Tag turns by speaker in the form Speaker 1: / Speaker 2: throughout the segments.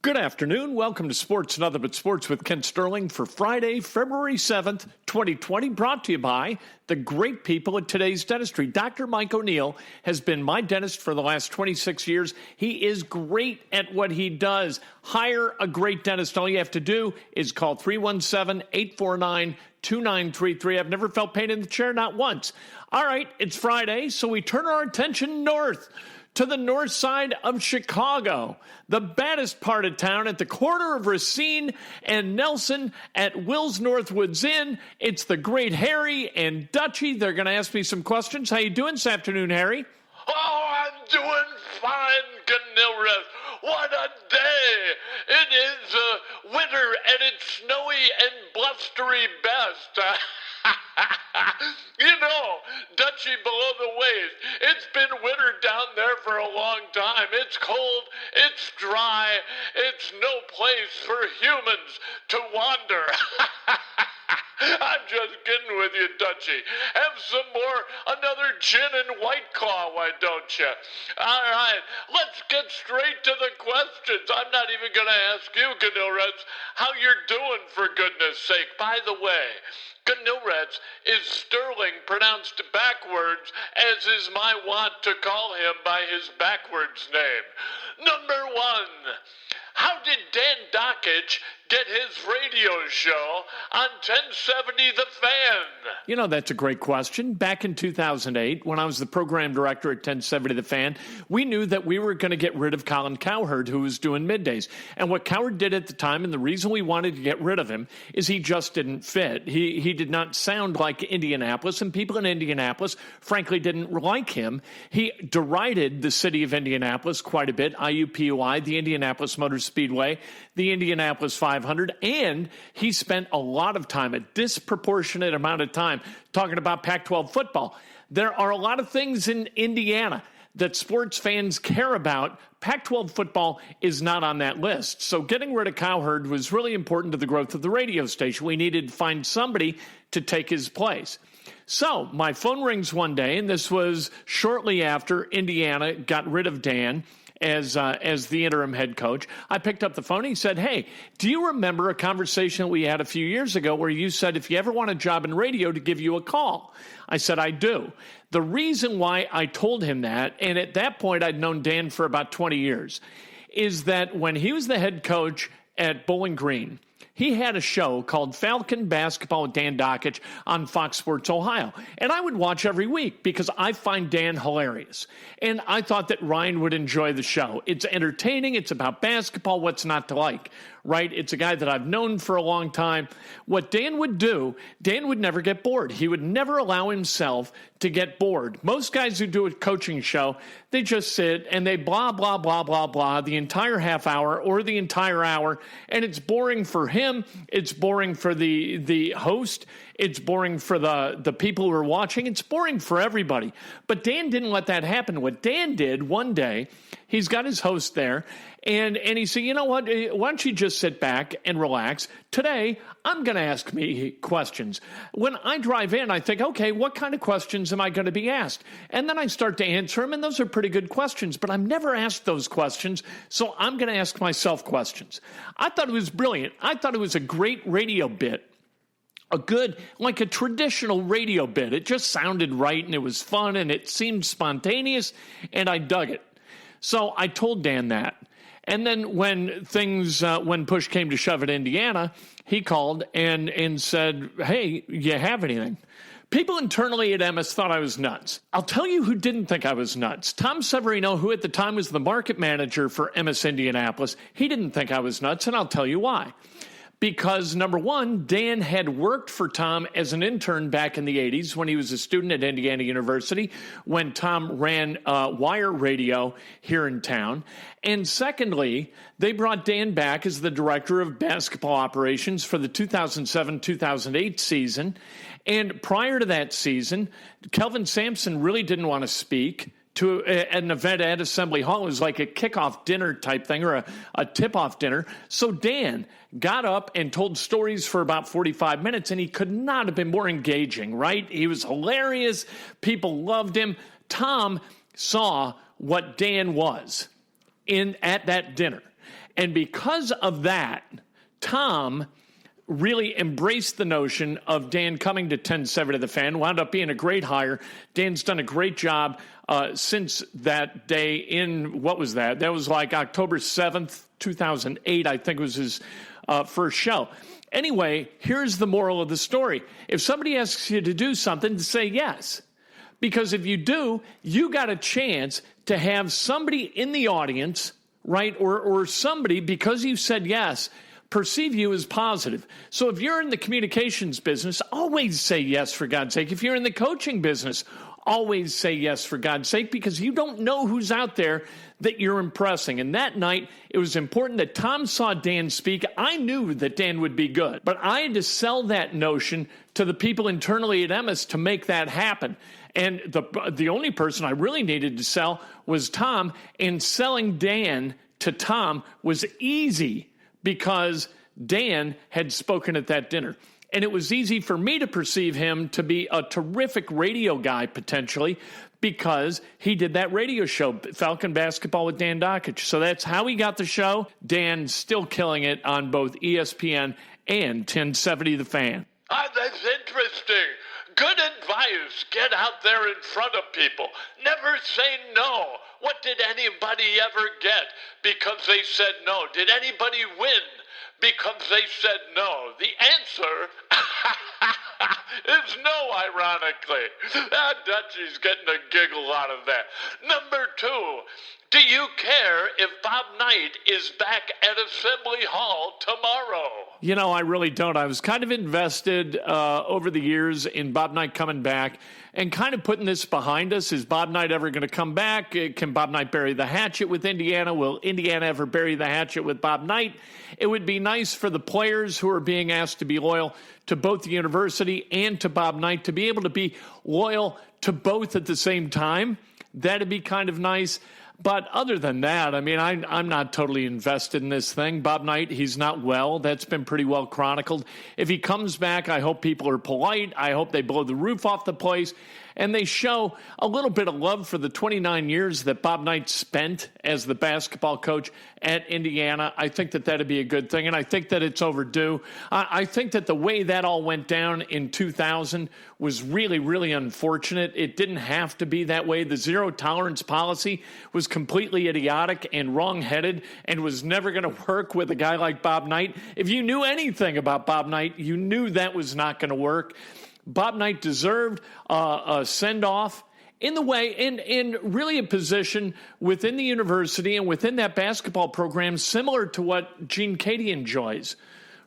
Speaker 1: Good afternoon. Welcome to Sports Nothing But Sports with Kent Sterling for Friday, February 7th, 2020, brought to you by the great people at Today's Dentistry. Dr. Mike O'Neill has been my dentist for the last 26 years. He is great at what he does. Hire a great dentist. All you have to do is call 317-849-2933. I've never felt pain in the chair, not once. All right, it's Friday, so we turn our attention north to the north side of Chicago, the baddest part of town at the corner of Racine and Nelson at Will's Northwoods Inn. It's the great Harry and Dutchie. They're going to ask me some questions. How you doing this afternoon, Harry?
Speaker 2: Oh, I'm doing fine, Ganilras. What a day! It is winter at its snowy and blustery best. You know, Dutchie below the waist, it's been winter down there for a long time. It's cold, it's dry, it's no place for humans to wander. I'm just kidding with you, Dutchie. Have some more, another gin and White Claw, why don't you? All right, let's get straight to the questions. I'm not even going to ask you, Ganilras, how you're doing, for goodness sake. By the way, Ganilras is Sterling pronounced backwards, as is my wont to call him by his backwards name. Number one, how did Dan Dakich get his radio show on 1070 The Fan?
Speaker 1: You know, that's a great question. Back in 2008, when I was the program director at 1070 The Fan, we knew that we were going to get rid of Colin Cowherd, who was doing middays. And what Cowherd did at the time, and the reason we wanted to get rid of him, is he just didn't fit. He did not sound like Indianapolis, and people in Indianapolis, frankly, didn't like him. He derided the city of Indianapolis quite a bit, IUPUI, the Indianapolis Motor Speedway, the Indianapolis 500, and he spent a lot of time, a disproportionate amount of time, talking about Pac-12 football. There are a lot of things in Indiana that sports fans care about. Pac-12 football is not on that list. So getting rid of Cowherd was really important to the growth of the radio station. We needed to find somebody to take his place. So my phone rings one day, and this was shortly after Indiana got rid of Dan as the interim head coach. I picked up the phone. He said, hey, do you remember a conversation that we had a few years ago where you said if you ever want a job in radio to give you a call? I said, I do. The reason why I told him that, and at that point I'd known Dan for about 20 years, is that when he was the head coach at Bowling Green, he had a show called Falcon Basketball with Dan Dakich on Fox Sports Ohio. And I would watch every week because I find Dan hilarious. And I thought that Ryan would enjoy the show. It's entertaining. It's about basketball. What's not to like, right? It's a guy that I've known for a long time. What Dan would do, Dan would never get bored. He would never allow himself to get bored. Most guys who do a coaching show, they just sit and they blah, blah, blah, blah, blah the entire half hour or the entire hour. And it's boring for him. It's boring for the host. It's boring for the people who are watching. It's boring for everybody. But Dan didn't let that happen. What Dan did one day, he's got his host there, and he said, you know what, why don't you just sit back and relax? Today, I'm going to ask me questions. When I drive in, I think, okay, what kind of questions am I going to be asked? And then I start to answer them, and those are pretty good questions, but I'm never asked those questions, so I'm going to ask myself questions. I thought it was brilliant. I thought it was a great radio bit. A good, like a traditional radio bit. It just sounded right, and it was fun, and it seemed spontaneous, and I dug it. So I told Dan that. And then when push came to shove at Indiana, he called and said, hey, you have anything? People internally at MS thought I was nuts. I'll tell you who didn't think I was nuts. Tom Severino, who at the time was the market manager for MS Indianapolis, he didn't think I was nuts, and I'll tell you why. Because, number one, Dan had worked for Tom as an intern back in the 80s when he was a student at Indiana University, when Tom ran wire radio here in town. And secondly, they brought Dan back as the director of basketball operations for the 2007-2008 season. And prior to that season, Kelvin Sampson really didn't want to speak to an event at Assembly Hall. It was like a kickoff dinner type thing or a tip-off dinner. So Dan got up and told stories for about 45 minutes, and he could not have been more engaging, right? He was hilarious. People loved him. Tom saw what Dan was at that dinner. And because of that, Tom really embraced the notion of Dan coming to 1070 The Fan, wound up being a great hire. Dan's done a great job since that day in, what was that? That was like October 7th, 2008, I think was his first show. Anyway, here's the moral of the story. If somebody asks you to do something, say yes. Because if you do, you got a chance to have somebody in the audience, right, or somebody, because you said yes, perceive you as positive. So if you're in the communications business, always say yes, for God's sake. If you're in the coaching business, always say yes, for God's sake, because you don't know who's out there that you're impressing. And that night, it was important that Tom saw Dan speak. I knew that Dan would be good, but I had to sell that notion to the people internally at NAHS to make that happen. And the only person I really needed to sell was Tom, and selling Dan to Tom was easy because Dan had spoken at that dinner. And it was easy for me to perceive him to be a terrific radio guy, potentially, because he did that radio show, Falcon Basketball with Dan Dakich. So that's how he got the show. Dan still killing it on both ESPN and 1070 The Fan.
Speaker 2: That's interesting. Good advice. Get out there in front of people. Never say no. What did anybody ever get because they said no? Did anybody win because they said no? The answer is no, ironically. Dutchie's getting a giggle out of that. Number 2, do you care if Bob Knight is back at Assembly Hall tomorrow?
Speaker 1: You know, I really don't. I was kind of invested over the years in Bob Knight coming back and kind of putting this behind us. Is Bob Knight ever going to come back? Can Bob Knight bury the hatchet with Indiana? Will Indiana ever bury the hatchet with Bob Knight? It would be nice for the players who are being asked to be loyal to both the university and to Bob Knight to be able to be loyal to both at the same time. That'd be kind of nice. But other than that, I mean, I'm not totally invested in this thing. Bob Knight, he's not well. That's been pretty well chronicled. If he comes back, I hope people are polite. I hope they blow the roof off the place. And they show a little bit of love for the 29 years that Bob Knight spent as the basketball coach at Indiana. I think that that'd be a good thing, and I think that it's overdue. I think that the way that all went down in 2000 was really, really unfortunate. It didn't have to be that way. The zero-tolerance policy was completely idiotic and wrong-headed and was never going to work with a guy like Bob Knight. If you knew anything about Bob Knight, you knew that was not going to work. Bob Knight deserved a send-off in the way, in really a position within the university and within that basketball program similar to what Gene Cady enjoys,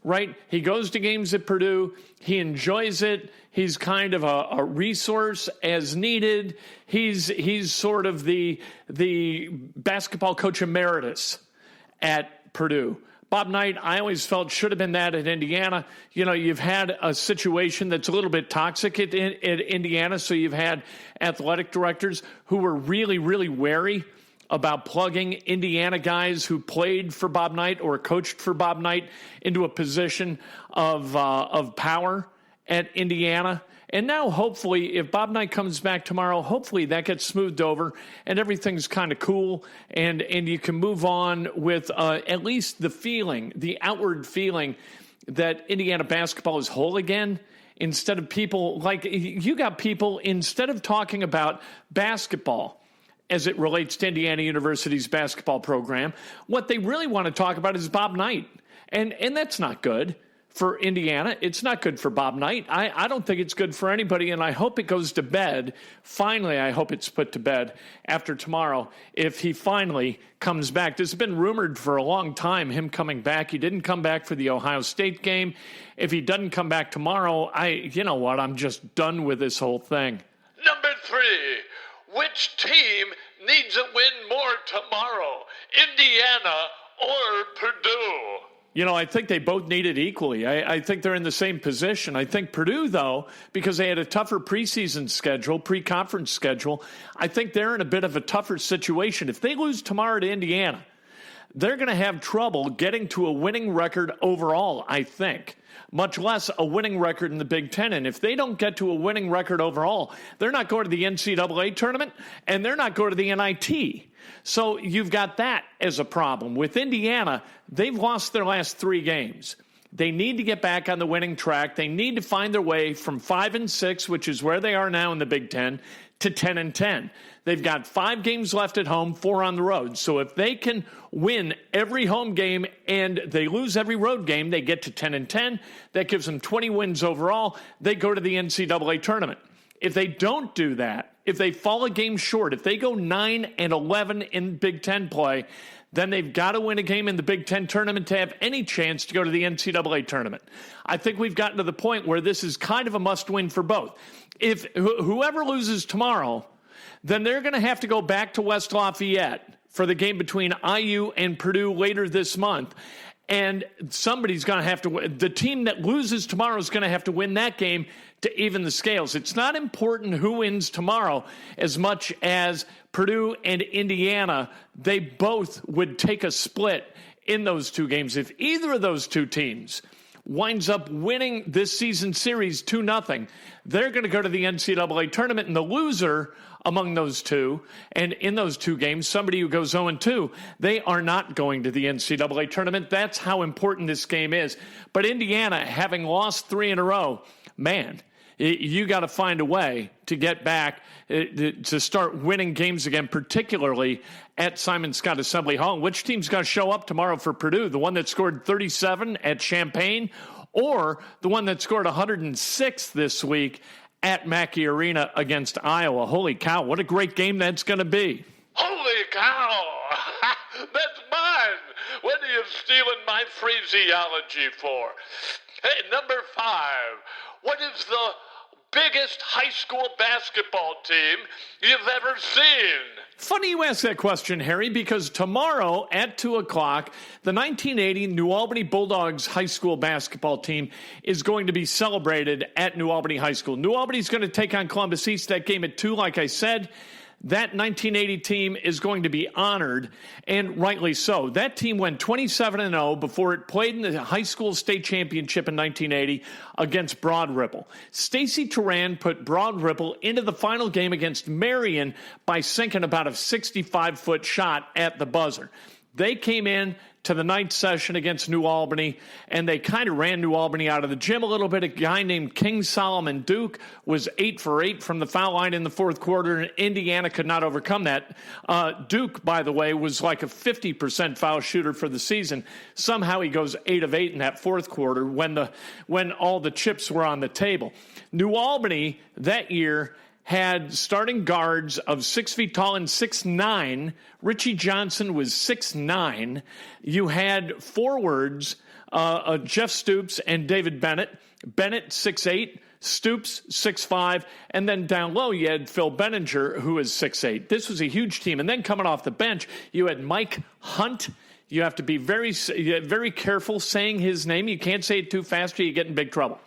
Speaker 1: right? He goes to games at Purdue. He enjoys it. He's kind of a resource as needed. He's sort of the basketball coach emeritus at Purdue. Bob Knight, I always felt, should have been that at Indiana. You know, you've had a situation that's a little bit toxic at Indiana, so you've had athletic directors who were really, really wary about plugging Indiana guys who played for Bob Knight or coached for Bob Knight into a position of power at Indiana. And now, hopefully, if Bob Knight comes back tomorrow, hopefully that gets smoothed over and everything's kind of cool and you can move on with at least the feeling, the outward feeling that Indiana basketball is whole again. Instead of people, like you got people, instead of talking about basketball as it relates to Indiana University's basketball program, what they really want to talk about is Bob Knight. And that's not good for Indiana. It's not good for Bob Knight. I don't think it's good for anybody, and I hope it goes to bed. Finally, I hope it's put to bed after tomorrow if he finally comes back. This has been rumored for a long time, him coming back. He didn't come back for the Ohio State game. If he doesn't come back tomorrow, you know what, I'm just done with this whole thing.
Speaker 2: Number 3, which team needs a win more tomorrow, Indiana or Purdue?
Speaker 1: You know, I think they both need it equally. I think they're in the same position. I think Purdue, though, because they had a tougher preseason schedule, pre-conference schedule, I think they're in a bit of a tougher situation. If they lose tomorrow to Indiana, they're going to have trouble getting to a winning record overall, I think, much less a winning record in the Big Ten. And if they don't get to a winning record overall, they're not going to the NCAA tournament, and they're not going to the NIT. So you've got that as a problem. With Indiana, they've lost their last 3 games. They need to get back on the winning track. They need to find their way from 5-6, which is where they are now in the Big Ten, to 10-10. They've got 5 games left at home, 4 on the road. So if they can win every home game and they lose every road game, they get to 10-10. That gives them 20 wins overall. They go to the NCAA tournament. If they don't do that, if they fall a game short, if they go 9-11 in Big Ten play, then they've got to win a game in the Big Ten tournament to have any chance to go to the NCAA tournament. I think we've gotten to the point where this is kind of a must-win for both. If whoever loses tomorrow, then they're going to have to go back to West Lafayette for the game between IU and Purdue later this month. And somebody's going to have to win. The team that loses tomorrow is going to have to win that game to even the scales. It's not important who wins tomorrow as much as Purdue and Indiana. They both would take a split in those 2 games. If either of those 2 teams winds up winning this season series 2-0, they're going to go to the NCAA tournament, and the loser among those 2, and in those 2 games, somebody who goes 0-2, they are not going to the NCAA tournament. That's how important this game is. But Indiana, having lost 3 in a row, man, you got to find a way to get back to start winning games again, particularly at Simon Scott Assembly Hall. Which team's going to show up tomorrow for Purdue? The one that scored 37 at Champaign, or the one that scored 106 this week at Mackey Arena against Iowa? Holy cow, what a great game that's going to be.
Speaker 2: Holy cow! That's mine! What are you stealing my phraseology for? Hey, number 5. What is the biggest high school basketball team you've ever seen?
Speaker 1: Funny you ask that question, Harry, because tomorrow at 2 o'clock, the 1980 New Albany Bulldogs high school basketball team is going to be celebrated at New Albany High School. New Albany's going to take on Columbus East. That game at 2, like I said. That 1980 team is going to be honored, and rightly so. That team went 27-0 before it played in the high school state championship in 1980 against Broad Ripple. Stacy Turan put Broad Ripple into the final game against Marion by sinking about a 65-foot shot at the buzzer. They came in to the night session against New Albany, and they kind of ran New Albany out of the gym a little bit. A guy named King Solomon Duke was 8 for 8 from the foul line in the 4th quarter, and Indiana could not overcome that. Duke, by the way, was like a 50% foul shooter for the season. Somehow he goes 8 of 8 in that 4th quarter when all the chips were on the table. New Albany that year had starting guards of 6 feet tall and 6'9". Richie Johnson was 6'9". You had forwards, Jeff Stoops and David Bennett. Bennett, 6'8", Stoops, 6'5", and then down low you had Phil Benninger, who is 6'8". This was a huge team. And then coming off the bench, you had Mike Hunt. You have to be very, very careful saying his name. You can't say it too fast or you get in big trouble.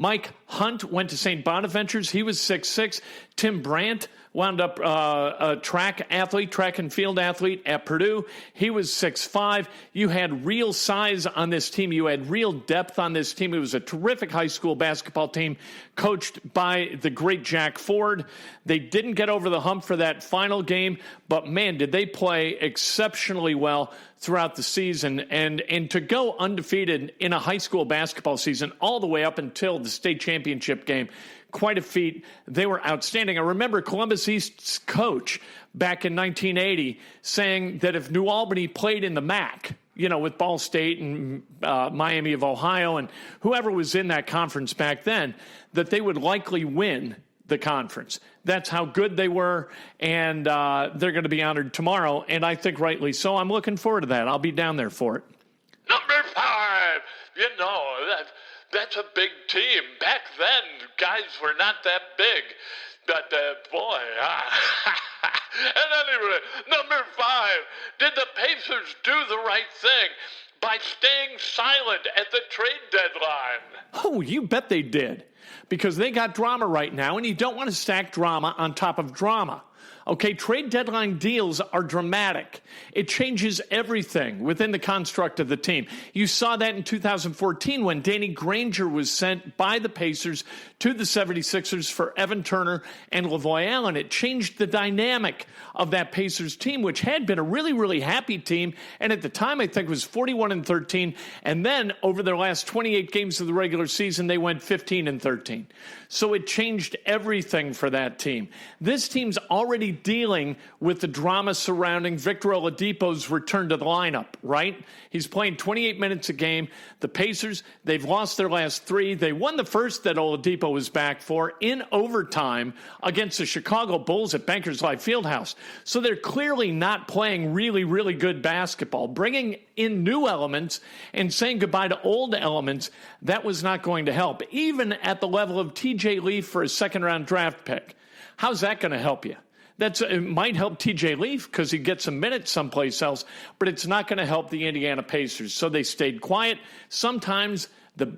Speaker 1: Mike Hunt went to St. Bonaventure's. He was 6'6". Tim Brandt wound up a track and field athlete at Purdue. He was 6'5". You had real size on this team. You had real depth on this team. It was a terrific high school basketball team coached by the great Jack Ford. They didn't get over the hump for that final game, but man, did they play exceptionally well throughout the season. And to go undefeated in a high school basketball season all the way up until the state championship game, quite a feat. They were outstanding. I remember Columbus East's coach back in 1980 saying that if New Albany played in the MAC, with Ball State and Miami of Ohio and whoever was in that conference back then, that they would likely win the conference. That's how good they were, and they're going to be honored tomorrow, and I think rightly so. I'm looking forward to that. I'll be down there for it.
Speaker 2: Number 5, that's a big team. Back then, guys were not that big. But, boy, And anyway, number 5, did the Pacers do the right thing by staying silent at the trade deadline?
Speaker 1: Oh, you bet they did. Because they got drama right now, and you don't want to stack drama on top of drama. Okay, trade deadline deals are dramatic. It changes everything within the construct of the team. You saw that in 2014 when Danny Granger was sent by the Pacers to the 76ers for Evan Turner and Lavoie Allen. It changed the dynamic of that Pacers team, which had been a really, really happy team. And at the time, I think it was 41-13. And then over their last 28 games of the regular season, they went 15-13. So it changed everything for that team. This team's already dealing with the drama surrounding Victor Oladipo's return to the lineup, right? He's playing 28 minutes a game. The Pacers, they've lost their last three. They won the first that Oladipo was back for in overtime against the Chicago Bulls at Bankers Life Fieldhouse. So they're clearly not playing really, really good basketball. Bringing in new elements and saying goodbye to old elements, that was not going to help, even at the level of TJ Leaf for a second-round draft pick. How's that going to help you? It might help TJ Leaf because he gets some minutes someplace else, but it's not going to help the Indiana Pacers. So they stayed quiet. Sometimes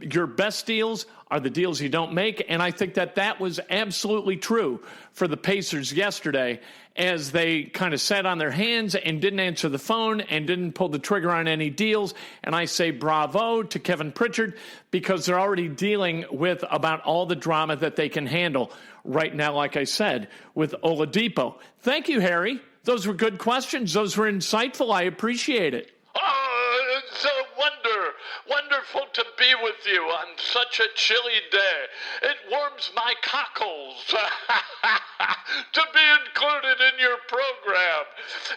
Speaker 1: your best deals are the deals you don't make, and I think that was absolutely true for the Pacers yesterday as they kind of sat on their hands and didn't answer the phone and didn't pull the trigger on any deals. And I say bravo to Kevin Pritchard because they're already dealing with about all the drama that they can handle right now, like I said, with Oladipo. Thank you, Harry. Those were good questions. Those were insightful. I appreciate it.
Speaker 2: Oh, it's wonderful to be with you on such a chilly day. It warms my cockles to be included in your program.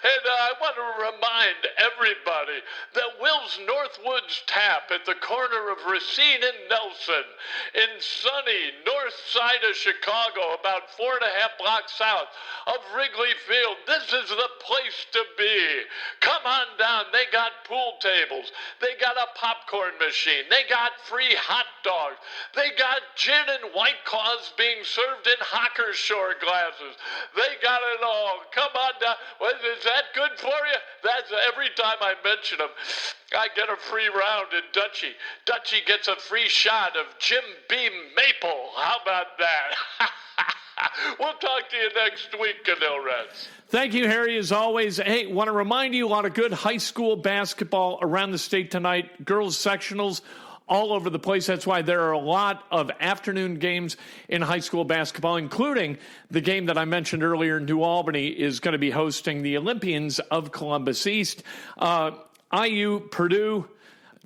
Speaker 2: And I want to remind everybody that Will's Northwoods Tap at the corner of Racine and Nelson in sunny north side of Chicago, about 4.5 blocks south of Wrigley Field. This is the place to be. Come on down. They got pool tables. They got a popcorn machine. They got free hot dogs. They got gin and White Claws being served in Hockershore glasses. They got it all. Come on down. Well, is that good for you? That's every time I mention them, I get a free round in Dutchie. Dutchie gets a free shot of Jim Beam Maple. How about that? We'll talk to you next week, Canil Reds.
Speaker 1: Thank you, Harry, as always. Hey, want to remind you, a lot of good high school basketball around the state tonight. Girls sectionals all over the place. That's why there are a lot of afternoon games in high school basketball, including the game that I mentioned earlier. New Albany is going to be hosting the Olympians of Columbus East. IU, Purdue,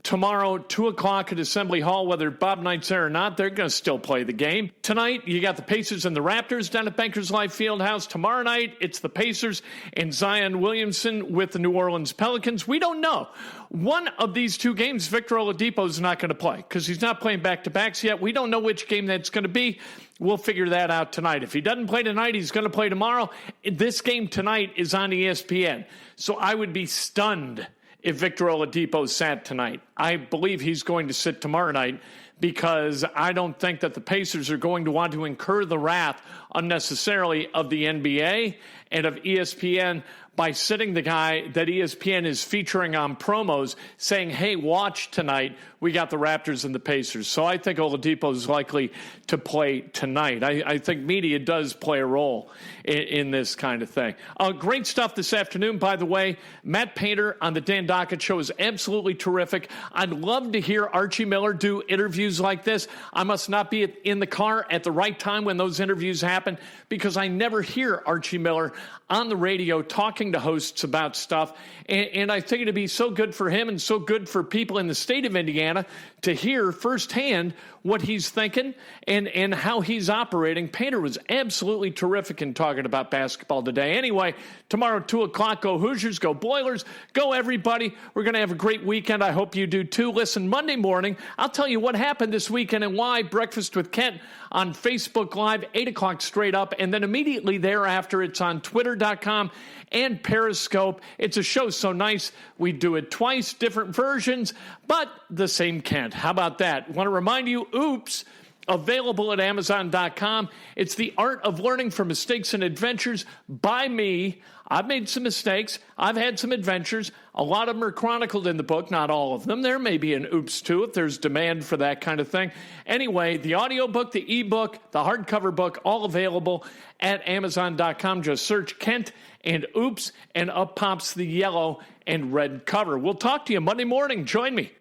Speaker 1: tomorrow, 2 o'clock at Assembly Hall. Whether Bob Knight's there or not, they're going to still play the game. Tonight, you got the Pacers and the Raptors down at Bankers Life Fieldhouse. Tomorrow night, it's the Pacers and Zion Williamson with the New Orleans Pelicans. We don't know. One of these two games, Victor Oladipo is not going to play because he's not playing back-to-backs yet. We don't know which game that's going to be. We'll figure that out tonight. If he doesn't play tonight, he's going to play tomorrow. This game tonight is on ESPN. So I would be stunned if Victor Oladipo sat tonight. I believe he's going to sit tomorrow night because I don't think that the Pacers are going to want to incur the wrath unnecessarily of the NBA and of ESPN by sitting the guy that ESPN is featuring on promos saying, hey, watch tonight. We got the Raptors and the Pacers. So I think Oladipo is likely to play tonight. I think media does play a role in this kind of thing. Great stuff this afternoon, by the way. Matt Painter on the Dan Dakich Show is absolutely terrific. I'd love to hear Archie Miller do interviews like this. I must not be in the car at the right time when those interviews happen because I never hear Archie Miller on the radio talking to hosts about stuff. And I think it'd be so good for him and so good for people in the state of Indiana to hear firsthand what he's thinking and how he's operating. Painter was absolutely terrific in talking about basketball today. Anyway, tomorrow, 2 o'clock, go Hoosiers, go Boilers, go everybody. We're going to have a great weekend. I hope you do too. Listen, Monday morning, I'll tell you what happened this weekend and why. Breakfast with Kent on Facebook Live, 8 o'clock straight up. And then immediately thereafter, it's on Twitter.com and Periscope. It's a show so nice. We do it twice, different versions, but the same Kent. How about that? Want to remind you, oops, available at Amazon.com. It's The Art of Learning from Mistakes and Adventures by me. I've made some mistakes. I've had some adventures. A lot of them are chronicled in the book, not all of them. There may be an oops, too, if there's demand for that kind of thing. Anyway, the audiobook, the ebook, the hardcover book, all available at Amazon.com. Just search Kent and Oops, and up pops the yellow and red cover. We'll talk to you Monday morning. Join me.